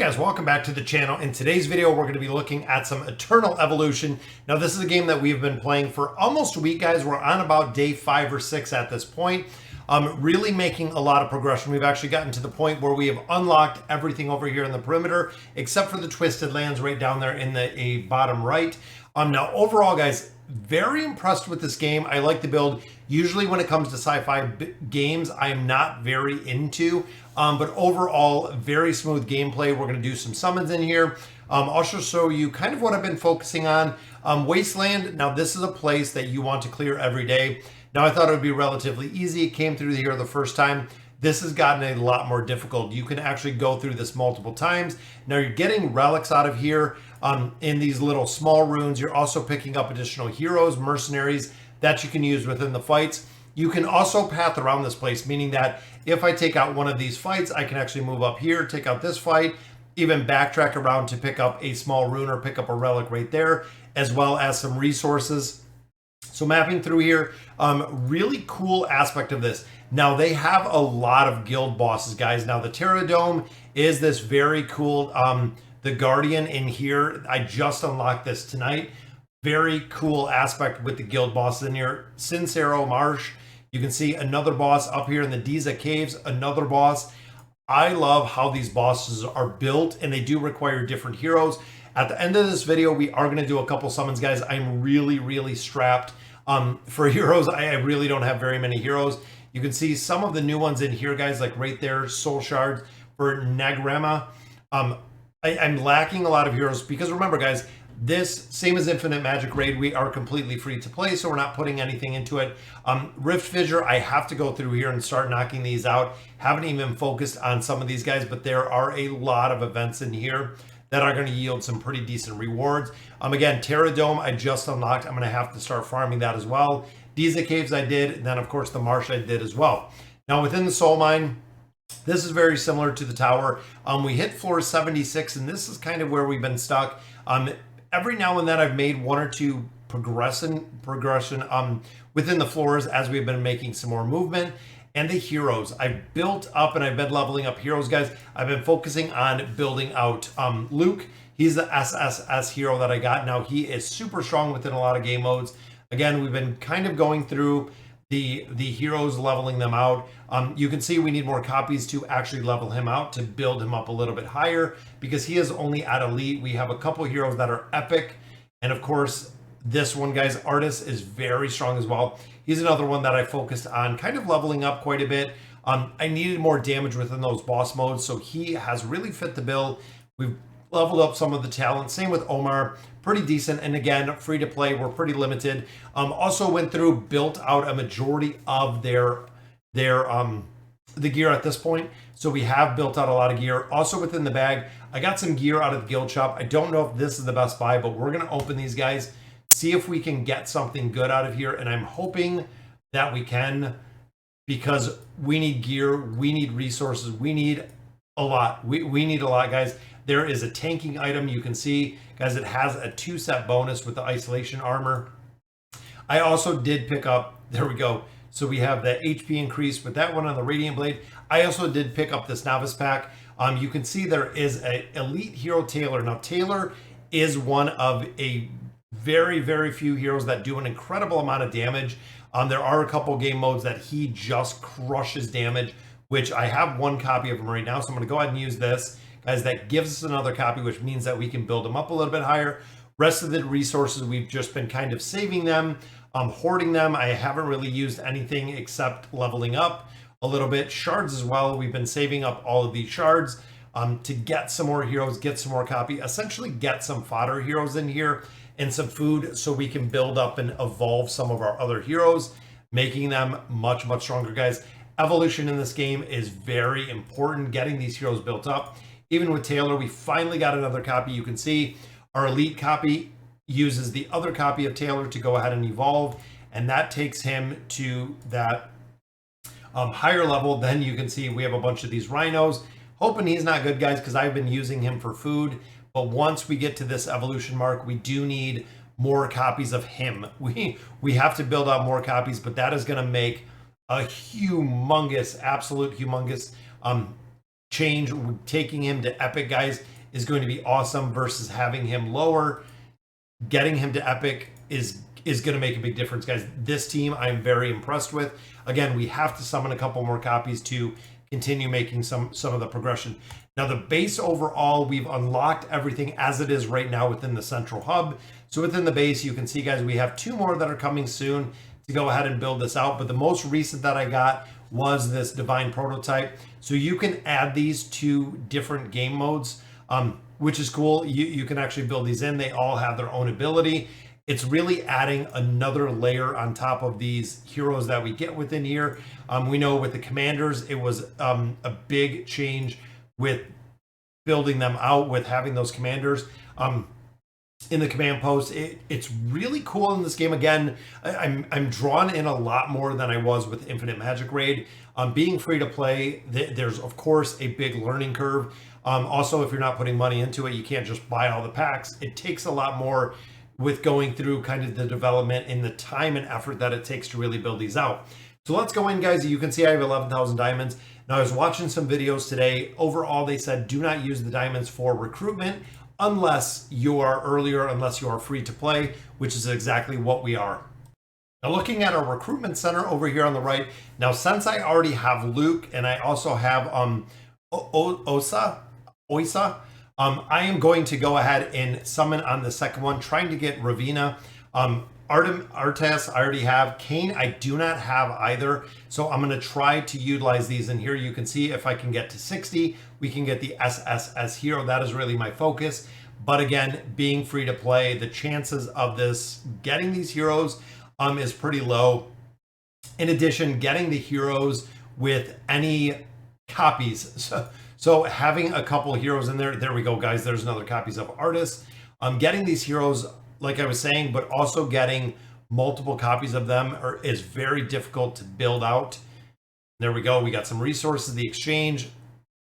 guys, welcome back to the channel. In today's video, we're going to be looking at some Eternal Evolution. Now, this is a game that we've been playing for almost a week, guys. We're on about day 5 or 6 at this point. Really making a lot of progression. We've actually gotten to the point where we have unlocked everything over here in the perimeter, except for the Twisted Lands right down there in the bottom right. Now, overall, guys, very impressed with this game. I like the build. Usually when it comes to sci-fi games, I am not very into, but overall, very smooth gameplay. We're going to do some summons in here. I'll also show you kind of what I've been focusing on. Wasteland, now this is a place that you want to clear every day. Now I thought it would be relatively easy. It came through here the first time. This has gotten a lot more difficult. You can actually go through this multiple times. Now you're getting relics out of here in these little small runes. You're also picking up additional heroes, mercenaries that you can use within the fights. You can also path around this place, meaning that if I take out one of these fights, I can actually move up here, take out this fight, even backtrack around to pick up a small rune or pick up a relic right there, as well as some resources. So mapping through here, really cool aspect of this. Now they have a lot of guild bosses, guys. Now the Terradome is this very cool, the Guardian in here. I just unlocked this tonight. Very cool aspect with the guild bosses in here. Sincero Marsh, you can see another boss up here in the Diza Caves, another boss. I love how these bosses are built, and they do require different heroes. At the end of this video, we are going to do a couple summons, guys. I'm really strapped for heroes. I really don't have very many heroes. You can see some of the new ones in here, guys, like right there, Soul Shard for Nagrema. I'm lacking a lot of heroes because remember, guys, this, same as Infinite Magic Raid, we are completely free to play, so we're not putting anything into it. Rift Fissure, I have to go through here and start knocking these out. Haven't even focused on some of these guys, but there are a lot of events in here that are going to yield some pretty decent rewards. Again, Terradome, I just unlocked. I'm going to have to start farming that as well. Diza Caves I did, and then of course the Marsh I did as well. Now within the Soul Mine, this is very similar to the tower. We hit floor 76, and this is kind of where we've been stuck. Every now and then I've made one or two progression within the floors as we've been making some more movement. And the heroes, I've built up and I've been leveling up heroes, guys. I've been focusing on building out Luke. He's the SSS hero that I got. Now he is super strong within a lot of game modes. Again, we've been kind of going through the heroes, leveling them out. You can see we need more copies to actually level him out, to build him up a little bit higher, because he is only at elite. We have a couple heroes that are epic, and of course this one, guys, Artis, is very strong as well. He's another one that I focused on kind of leveling up quite a bit. I needed more damage within those boss modes, so he has really fit the bill. We've leveled up some of the talent. Same with Omar, pretty decent. And again, free to play, we're pretty limited. Also went through, built out a majority of the gear at this point. So we have built out a lot of gear. Also within the bag, I got some gear out of the guild shop. I don't know if this is the best buy, but we're gonna open these, guys, see if we can get something good out of here. And I'm hoping that we can, because we need gear, we need resources, we need a lot. We need a lot, guys. There is a tanking item. You can see, guys, it has a 2-set bonus with the isolation armor. I also did pick up, there we go. So we have the HP increase with that one on the Radiant Blade. I also did pick up this novice pack. You can see there is a elite hero, Taylor. Now Taylor is one of a very few heroes that do an incredible amount of damage. There are a couple game modes that he just crushes damage, which I have one copy of him right now. So I'm going to go ahead and use this. Guys, that gives us another copy, which means that we can build them up a little bit higher. Rest of the resources, we've just been kind of saving them, hoarding them. I haven't really used anything except leveling up a little bit. Shards as well. We've been saving up all of these shards to get some more heroes, get some more copy, essentially get some fodder heroes in here and some food so we can build up and evolve some of our other heroes, making them much stronger, guys. Evolution in this game is very important, getting these heroes built up. Even with Taylor, we finally got another copy. You can see our elite copy uses the other copy of Taylor to go ahead and evolve, and that takes him to that higher level. Then you can see we have a bunch of these rhinos. Hoping he's not good, guys, because I've been using him for food. But once we get to this evolution mark, we do need more copies of him. We have to build out more copies, but that is going to make a humongous, absolute humongous change. Taking him to epic, guys, is going to be awesome versus having him lower. Getting him to epic is going to make a big difference, guys. This team I'm very impressed with. Again, we have to summon a couple more copies to continue making some of the progression. Now the base overall, we've unlocked everything as it is right now within the central hub. So within the base, you can see, guys, we have 2 more that are coming soon to go ahead and build this out. But the most recent that I got was this divine prototype. So you can add these to different game modes, which is cool. You can actually build these in. They all have their own ability. It's really adding another layer on top of these heroes that we get within here. We know with the commanders, it was a big change with building them out, with having those commanders in the command post. It's really cool in this game. Again, I'm drawn in a lot more than I was with Infinite Magic Raid. Being free to play, there's of course a big learning curve. Also, if you're not putting money into it, you can't just buy all the packs. It takes a lot more with going through kind of the development and the time and effort that it takes to really build these out. So let's go in, guys. You can see I have 11,000 diamonds. Now, I was watching some videos today. Overall, they said do not use the diamonds for recruitment unless you are earlier, unless you are free to play, which is exactly what we are. Now, looking at our recruitment center over here on the right. Now, since I already have Luke and I also have Oisa, I am going to go ahead and summon on the second one, trying to get Ravina. Artes, I already have. Kane, I do not have either. So I'm going to try to utilize these. And here you can see if I can get to 60, we can get the SSS hero. That is really my focus. But again, being free to play, the chances of this getting these heroes is pretty low. In addition, getting the heroes with any copies. So having a couple heroes in there we go, guys. There's another copies of Artists. Getting these heroes, like I was saying, but also getting multiple copies of them is very difficult to build out. There we go. We got some resources. The exchange,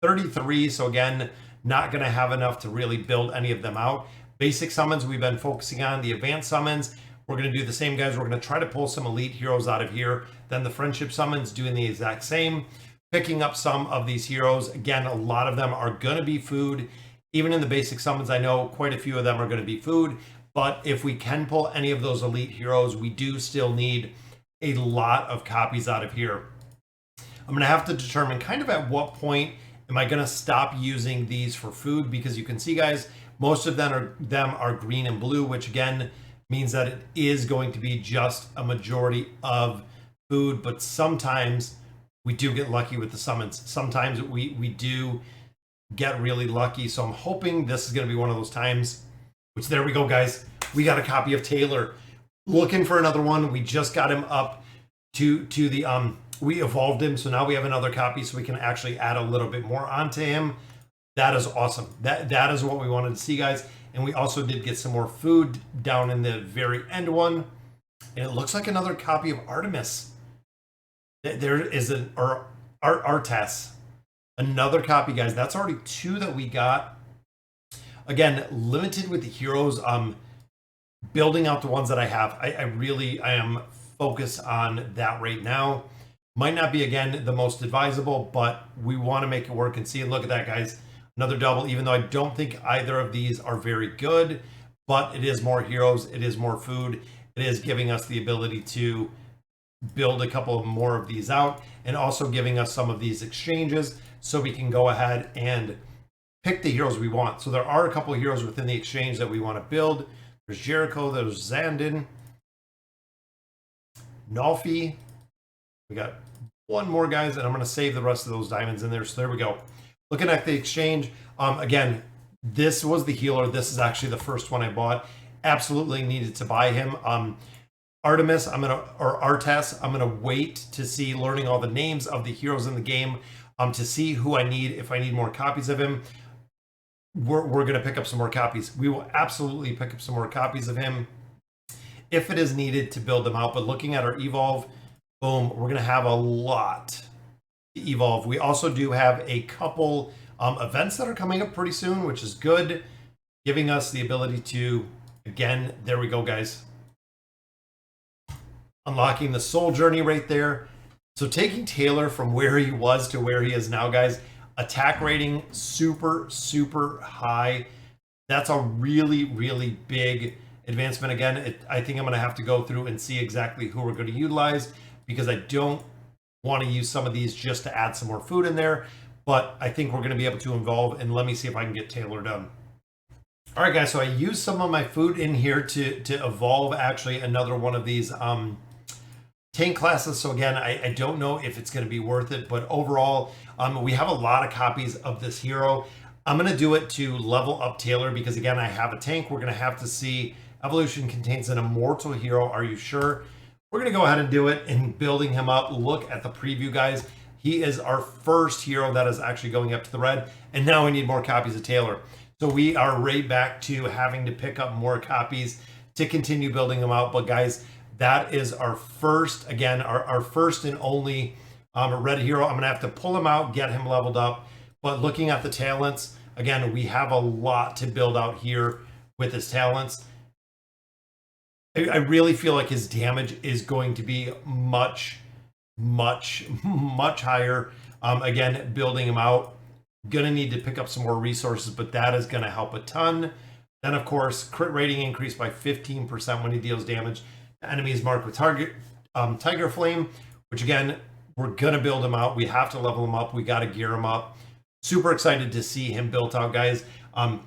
33. So again, not going to have enough to really build any of them out. Basic summons we've been focusing on. The advanced summons, we're going to do the same, guys. We're going to try to pull some elite heroes out of here. Then the friendship summons, doing the exact same. Picking up some of these heroes. Again, a lot of them are going to be food. Even in the basic summons, I know quite a few of them are going to be food. But if we can pull any of those elite heroes, we do still need a lot of copies out of here. I'm going to have to determine kind of at what point am I going to stop using these for food, because you can see, guys, most of them are green and blue, which again means that it is going to be just a majority of food. But sometimes we do get lucky with the summons. Sometimes we do get really lucky. So I'm hoping this is going to be one of those times, which there we go, guys. We got a copy of Taylor. Looking for another one. We just got him up to the, we evolved him. So now we have another copy, so we can actually add a little bit more onto him. That is awesome. That is what we wanted to see, guys. And we also did get some more food down in the very end one. And it looks like another copy of Artemis. There is an Artes. Another copy, guys. That's already 2 that we got. Again, limited with the heroes. Building out the ones that I have. I am focused on that right now. Might not be, again, the most advisable, but we want to make it work. And see, look at that, guys. Another double, even though I don't think either of these are very good, but it is more heroes. It is more food. It is giving us the ability to build a couple more of these out, and also giving us some of these exchanges so we can go ahead and pick the heroes we want. So there are a couple of heroes within the exchange that we want to build. There's Jericho, there's Zandon, Nalfi. We got one more, guys, and I'm going to save the rest of those diamonds in there. So there we go. Looking at the exchange, again, this was the healer. This is actually the first one I bought. Absolutely needed to buy him. Artemis, Artes, I'm gonna wait to see, learning all the names of the heroes in the game, to see who I need. If I need more copies of him, we're gonna pick up some more copies. We will absolutely pick up some more copies of him if it is needed to build them out. But looking at our evolve, boom, we're gonna have a lot to evolve. We also do have a couple events that are coming up pretty soon, which is good, giving us the ability to, again, there we go, guys. Unlocking the soul journey right there. So taking Taylor from where he was to where he is now, guys, Attack rating, super, super high. That's a really, really big advancement. Again, I think I'm going to have to go through and see exactly who we're going to utilize, because I don't want to use some of these just to add some more food in there. But I think we're going to be able to evolve, and let me see if I can get Taylor done. All right, guys, so I used some of my food in here to evolve actually another one of these tank classes. So again, I don't know if it's going to be worth it, but overall, we have a lot of copies of this hero. I'm going to do it to level up Taylor, because again, I have a tank. We're going to have to see evolution contains an immortal hero. Are you sure? We're going to go ahead and do it and building him up. Look at the preview, guys. He is our first hero that is actually going up to the red, and now we need more copies of Taylor. So we are right back to having to pick up more copies to continue building them out. But guys, that is our first, again, our first and only red hero. I'm going to have to pull him out, get him leveled up. But looking at the talents, again, we have a lot to build out here with his talents. I really feel like his damage is going to be much, much, much higher. Again, building him out. Gonna need to pick up some more resources, but that is gonna help a ton. Then of course, crit rating increased by 15% when he deals damage to enemies marked with target Tiger Flame, which again, we're gonna build him out. We have to level him up. We gotta gear him up. Super excited to see him built out, guys,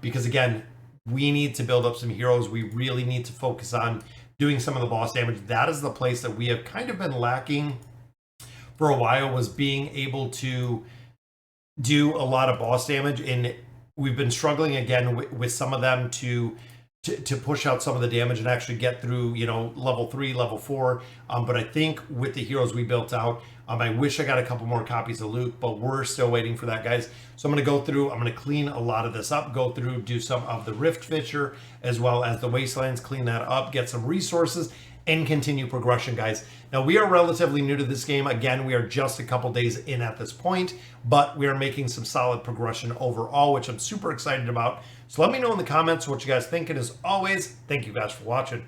because again, we need to build up some heroes. We really need to focus on doing some of the boss damage. That is the place that we have kind of been lacking for a while, was being able to do a lot of boss damage, and we've been struggling again with some of them to push out some of the damage and actually get through, you know, level 3, level 4. But I think with the heroes we built out, I wish I got a couple more copies of loot, but we're still waiting for that, guys. So I'm going to go through, I'm going to clean a lot of this up, go through, do some of the Rift Fisher as well as the Wastelands, clean that up, get some resources, and continue progression, guys. Now, we are relatively new to this game. Again, we are just a couple days in at this point, but we are making some solid progression overall, which I'm super excited about. So let me know in the comments what you guys think. And as always, thank you guys for watching.